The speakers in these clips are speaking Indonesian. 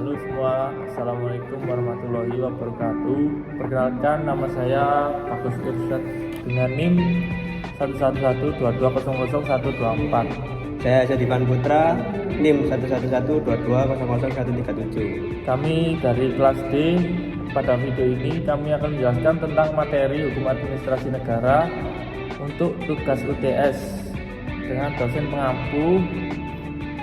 Halo semua, Assalamualaikum warahmatullahi wabarakatuh. Perkenalkan, nama saya Bagus Irsyad dengan NIM 11122000124. Saya Jadivan Putra, NIM 11122000137. Kami dari kelas D. Pada video ini kami akan menjelaskan tentang materi hukum administrasi negara untuk tugas UTS dengan dosen pengampu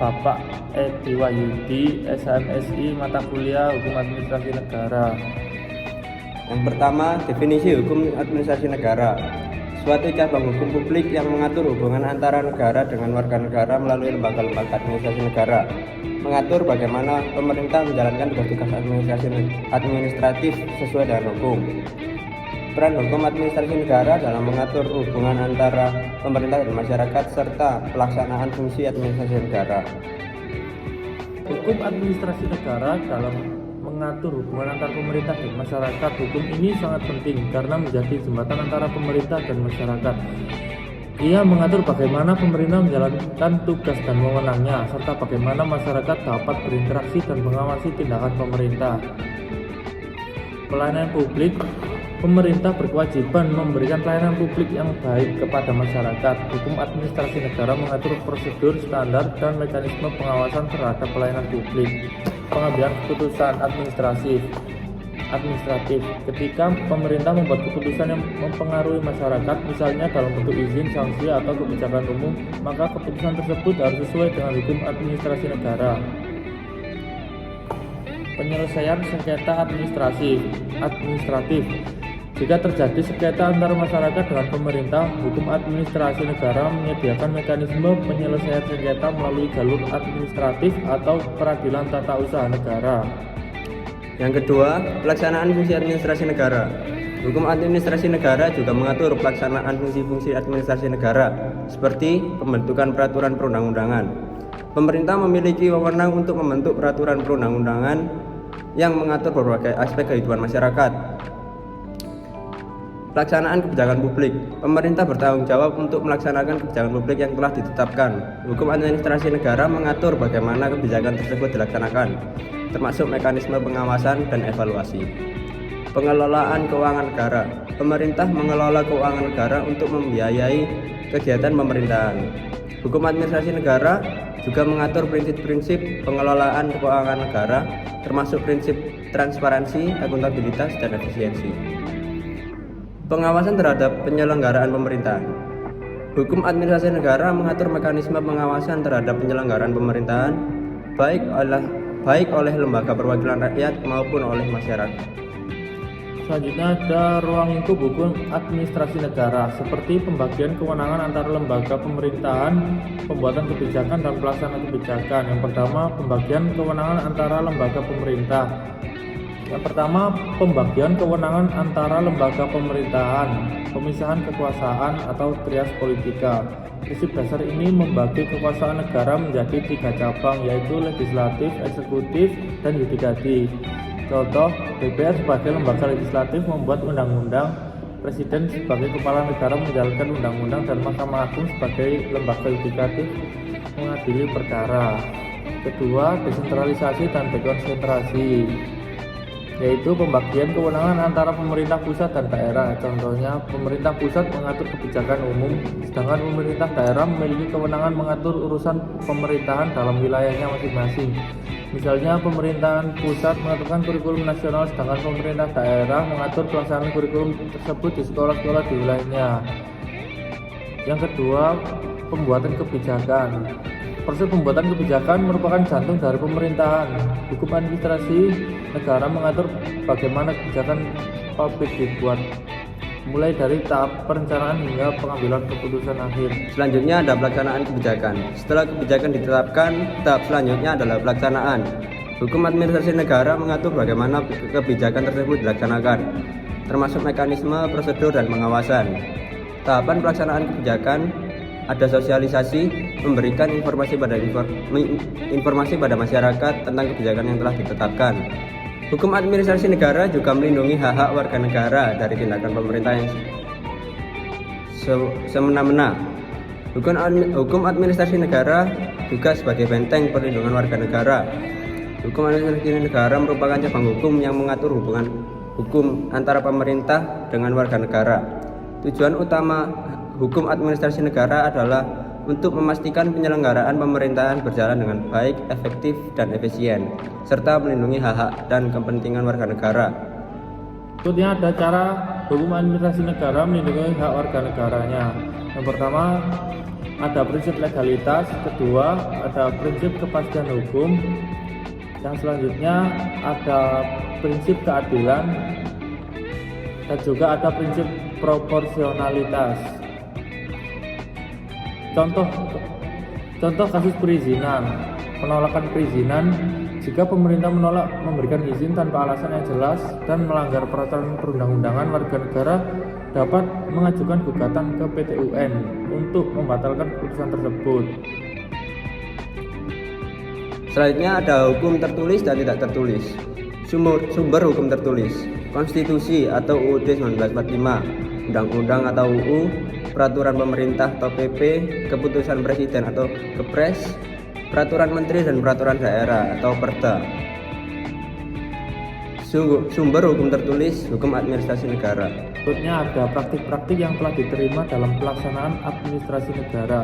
Bapak Edi Wahyudi, SHMSI, mata kuliah Hukum Administrasi Negara. Yang pertama, definisi hukum administrasi negara. Suatu cabang hukum publik yang mengatur hubungan antara negara dengan warga negara melalui lembaga-lembaga administrasi negara. Mengatur bagaimana pemerintah menjalankan tugas-tugas administratif sesuai dengan hukum. Peran hukum administrasi negara dalam mengatur hubungan antara pemerintah dan masyarakat serta pelaksanaan fungsi administrasi negara. Hukum administrasi negara dalam mengatur hubungan antara pemerintah dan masyarakat. Hukum ini sangat penting karena menjadi jembatan antara pemerintah dan masyarakat. Ia mengatur bagaimana pemerintah menjalankan tugas dan wewenangnya, serta bagaimana masyarakat dapat berinteraksi dan mengawasi tindakan pemerintah. Pelayanan publik. Pemerintah berkewajiban memberikan pelayanan publik yang baik kepada masyarakat. Hukum administrasi negara mengatur prosedur, standar, dan mekanisme pengawasan terhadap pelayanan publik. Pengambilan keputusan administratif. Ketika pemerintah membuat keputusan yang mempengaruhi masyarakat, misalnya dalam bentuk izin, sanksi, atau kebijakan umum, maka keputusan tersebut harus sesuai dengan hukum administrasi negara. Penyelesaian sengketa administratif. Jika terjadi sengketa antara masyarakat dengan pemerintah, hukum administrasi negara menyediakan mekanisme penyelesaian sengketa melalui jalur administratif atau peradilan tata usaha negara. Yang kedua, pelaksanaan fungsi administrasi negara. Hukum administrasi negara juga mengatur pelaksanaan fungsi-fungsi administrasi negara, seperti pembentukan peraturan perundang-undangan. Pemerintah memiliki wewenang untuk membentuk peraturan perundang-undangan yang mengatur berbagai aspek kehidupan masyarakat. Pelaksanaan kebijakan publik. Pemerintah bertanggung jawab untuk melaksanakan kebijakan publik yang telah ditetapkan. Hukum administrasi negara mengatur bagaimana kebijakan tersebut dilaksanakan, termasuk mekanisme pengawasan dan evaluasi. Pengelolaan keuangan negara. Pemerintah mengelola keuangan negara untuk membiayai kegiatan pemerintahan. Hukum administrasi negara juga mengatur prinsip-prinsip pengelolaan keuangan negara, termasuk prinsip transparansi, akuntabilitas, dan efisiensi. Pengawasan terhadap penyelenggaraan pemerintahan. Hukum administrasi negara mengatur mekanisme pengawasan terhadap penyelenggaraan pemerintahan, baik oleh lembaga perwakilan rakyat maupun oleh masyarakat. Selanjutnya ada ruang lingkup hukum administrasi negara, seperti pembagian kewenangan antara lembaga pemerintahan, pembuatan kebijakan, dan pelaksanaan kebijakan. Yang pertama, pembagian kewenangan antara lembaga pemerintah. Yang pertama, pembagian kewenangan antara lembaga pemerintahan, pemisahan kekuasaan atau trias politika. Prinsip dasar ini membagi kekuasaan negara menjadi 3 cabang, yaitu legislatif, eksekutif, dan yudikatif. Contoh, DPR sebagai lembaga legislatif membuat undang-undang, Presiden sebagai kepala negara menjalankan undang-undang, dan Mahkamah Agung sebagai lembaga yudikatif mengadili perkara. Kedua, desentralisasi dan dekonsentrasi, yaitu pembagian kewenangan antara pemerintah pusat dan daerah. Contohnya, pemerintah pusat mengatur kebijakan umum, sedangkan pemerintah daerah memiliki kewenangan mengatur urusan pemerintahan dalam wilayahnya masing-masing. Misalnya, pemerintahan pusat menentukan kurikulum nasional, sedangkan pemerintah daerah mengatur pelaksanaan kurikulum tersebut di sekolah-sekolah di wilayahnya. Yang kedua, pembuatan kebijakan. Proses pembuatan kebijakan merupakan jantung dari pemerintahan. Hukum administrasi negara mengatur bagaimana kebijakan publik dibuat, mulai dari tahap perencanaan hingga pengambilan keputusan akhir. Selanjutnya ada pelaksanaan kebijakan. Setelah kebijakan ditetapkan, tahap selanjutnya adalah pelaksanaan. Hukum administrasi negara mengatur bagaimana kebijakan tersebut dilaksanakan, termasuk mekanisme, prosedur, dan pengawasan. Tahapan pelaksanaan kebijakan ada sosialisasi, memberikan informasi pada masyarakat tentang kebijakan yang telah ditetapkan. Hukum administrasi negara juga melindungi hak-hak warga negara dari tindakan pemerintah yang semena-mena. Hukum administrasi negara juga sebagai benteng perlindungan warga negara Hukum administrasi negara merupakan cabang hukum yang mengatur hubungan hukum antara pemerintah dengan warga negara. Tujuan utama hukum administrasi negara adalah untuk memastikan penyelenggaraan pemerintahan berjalan dengan baik, efektif, dan efisien, serta melindungi hak-hak dan kepentingan warga negara. Berikutnya ada cara hukum administrasi negara melindungi hak warga negaranya. Yang pertama, ada prinsip legalitas. Kedua, ada prinsip kepastian hukum. Yang selanjutnya ada prinsip keadilan. Dan juga ada prinsip proporsionalitas. Contoh kasus perizinan. Penolakan perizinan jika pemerintah menolak memberikan izin tanpa alasan yang jelas dan melanggar peraturan perundang-undangan, warga negara dapat mengajukan gugatan ke PT UN untuk membatalkan keputusan tersebut. Selanjutnya ada hukum tertulis dan tidak tertulis. Sumber hukum tertulis: Konstitusi atau UUD 1945, Undang-Undang atau UU, Peraturan Pemerintah atau PP, Keputusan Presiden atau Kepres, Peraturan Menteri dan Peraturan Daerah atau Perda. Sumber hukum tertulis hukum administrasi negara. Berikutnya ada praktik-praktik yang telah diterima dalam pelaksanaan administrasi negara.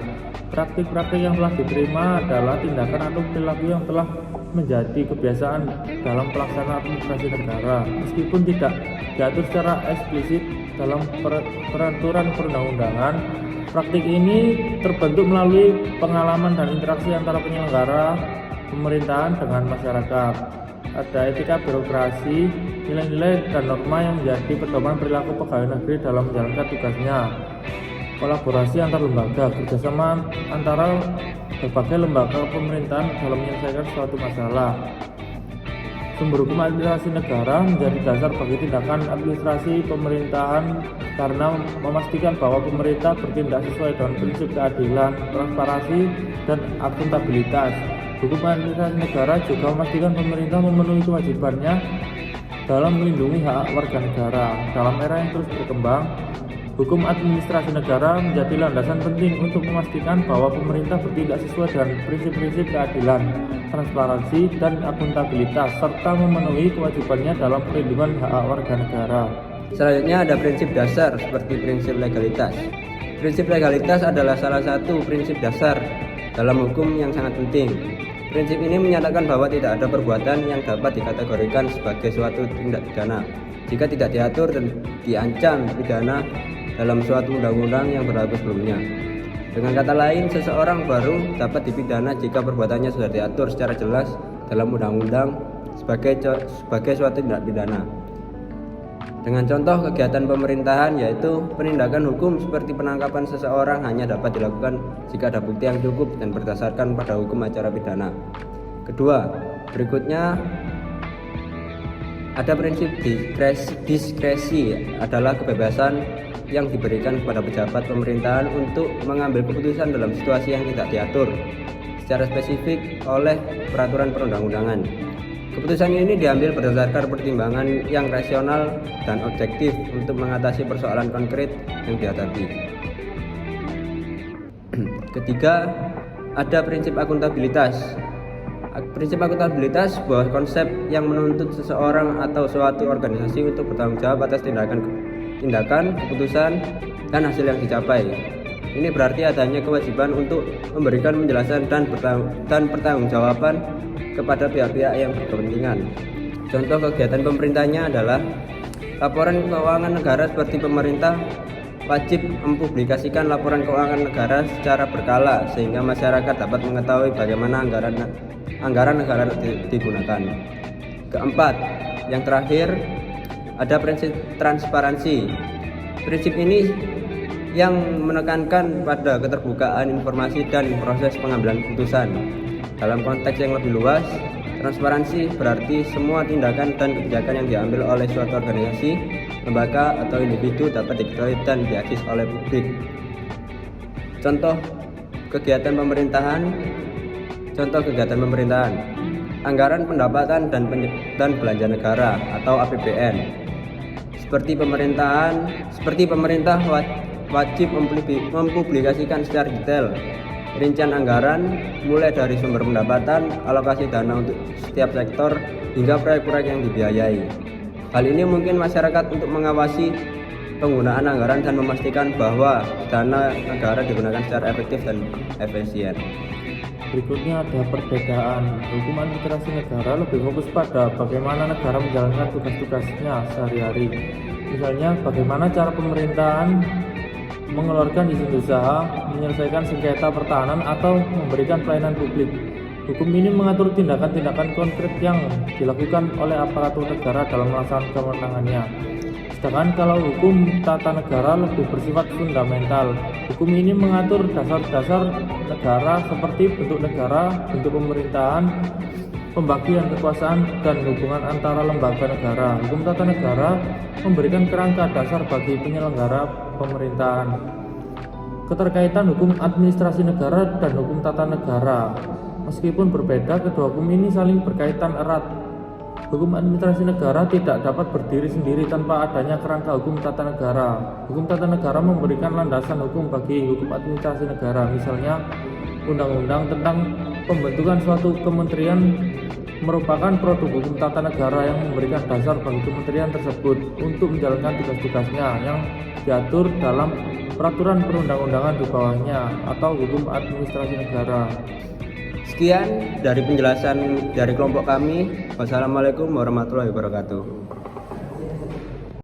Praktik-praktik yang telah diterima adalah tindakan atau perilaku yang telah menjadi kebiasaan dalam pelaksanaan administrasi negara, meskipun tidak diatur secara eksplisit dalam peraturan perundang-undangan. Praktik ini terbentuk melalui pengalaman dan interaksi antara penyelenggara pemerintahan dengan masyarakat. Ada etika birokrasi, nilai-nilai dan norma yang menjadi pedoman perilaku pegawai negeri dalam menjalankan tugasnya. Kolaborasi antar lembaga, kerjasama antara berbagai lembaga pemerintahan dalam menyelesaikan suatu masalah. Sumber hukum administrasi negara menjadi dasar bagi tindakan administrasi pemerintahan karena memastikan bahwa pemerintah bertindak sesuai dengan prinsip keadilan, transparansi, dan akuntabilitas. Hukum administrasi negara juga memastikan pemerintah memenuhi kewajibannya dalam melindungi hak warga negara. Dalam era yang terus berkembang, hukum administrasi negara menjadi landasan penting untuk memastikan bahwa pemerintah bertindak sesuai dengan prinsip-prinsip keadilan, transparansi, dan akuntabilitas, serta memenuhi kewajibannya dalam perlindungan hak warga negara. Selanjutnya ada prinsip dasar seperti prinsip legalitas. Prinsip legalitas adalah salah satu prinsip dasar dalam hukum yang sangat penting. Prinsip ini menyatakan bahwa tidak ada perbuatan yang dapat dikategorikan sebagai suatu tindak pidana jika tidak diatur dan diancam pidana dalam suatu undang-undang yang berlaku sebelumnya. Dengan kata lain, seseorang baru dapat dipidana jika perbuatannya sudah diatur secara jelas dalam undang-undang sebagai suatu tindak pidana. Dengan contoh kegiatan pemerintahan yaitu penindakan hukum seperti penangkapan seseorang hanya dapat dilakukan jika ada bukti yang cukup dan berdasarkan pada hukum acara pidana. Kedua, berikutnya ada prinsip diskresi adalah kebebasan yang diberikan kepada pejabat pemerintahan untuk mengambil keputusan dalam situasi yang tidak diatur secara spesifik oleh peraturan perundang-undangan. Keputusan ini diambil berdasarkan pertimbangan yang rasional dan objektif untuk mengatasi persoalan konkret yang dihadapi. Ketiga, ada prinsip akuntabilitas. Prinsip akuntabilitas sebuah konsep yang menuntut seseorang atau suatu organisasi untuk bertanggung jawab atas tindakan, keputusan, dan hasil yang dicapai. Ini berarti adanya kewajiban untuk memberikan penjelasan dan pertanggungjawaban kepada pihak-pihak yang berkepentingan. Contoh kegiatan pemerintahnya adalah laporan keuangan negara seperti pemerintah wajib mempublikasikan laporan keuangan negara secara berkala sehingga masyarakat dapat mengetahui bagaimana anggaran negara digunakan. Keempat, yang terakhir ada prinsip transparansi. Prinsip ini yang menekankan pada keterbukaan informasi dan proses pengambilan keputusan. Dalam konteks yang lebih luas, transparansi berarti semua tindakan dan kebijakan yang diambil oleh suatu organisasi, lembaga, atau individu dapat diketahui dan diakses oleh publik. Contoh kegiatan pemerintahan, anggaran pendapatan dan belanja negara atau APBN. Seperti pemerintah wajib mempublikasikan secara detail rincian anggaran mulai dari sumber pendapatan, alokasi dana untuk setiap sektor, hingga proyek-proyek yang dibiayai. Hal ini mungkin masyarakat untuk mengawasi penggunaan anggaran dan memastikan bahwa dana negara digunakan secara efektif dan efisien. Berikutnya ada perbedaan. Hukum administrasi negara lebih fokus pada bagaimana negara menjalankan tugas-tugasnya sehari-hari. Misalnya, bagaimana cara pemerintahan mengeluarkan izin usaha, menyelesaikan sengketa pertahanan, atau memberikan pelayanan publik. Hukum ini mengatur tindakan-tindakan konkret yang dilakukan oleh aparatur negara dalam melaksanakan kewenangannya. Sedangkan kalau hukum tata negara lebih bersifat fundamental. Hukum ini mengatur dasar-dasar negara seperti bentuk negara, bentuk pemerintahan, pembagian kekuasaan, dan hubungan antara lembaga negara. Hukum tata negara memberikan kerangka dasar bagi penyelenggara pemerintahan. Keterkaitan hukum administrasi negara dan hukum tata negara. Meskipun berbeda, kedua hukum ini saling berkaitan erat. Hukum administrasi negara tidak dapat berdiri sendiri tanpa adanya kerangka hukum tata negara. Hukum tata negara memberikan landasan hukum bagi hukum administrasi negara. Misalnya, undang-undang tentang pembentukan suatu kementerian merupakan produk hukum tata negara yang memberikan dasar bagi kementerian tersebut untuk menjalankan tugas-tugasnya yang diatur dalam peraturan perundang-undangan di bawahnya atau hukum administrasi negara. Sekian dari penjelasan dari kelompok kami. Wassalamualaikum warahmatullahi wabarakatuh.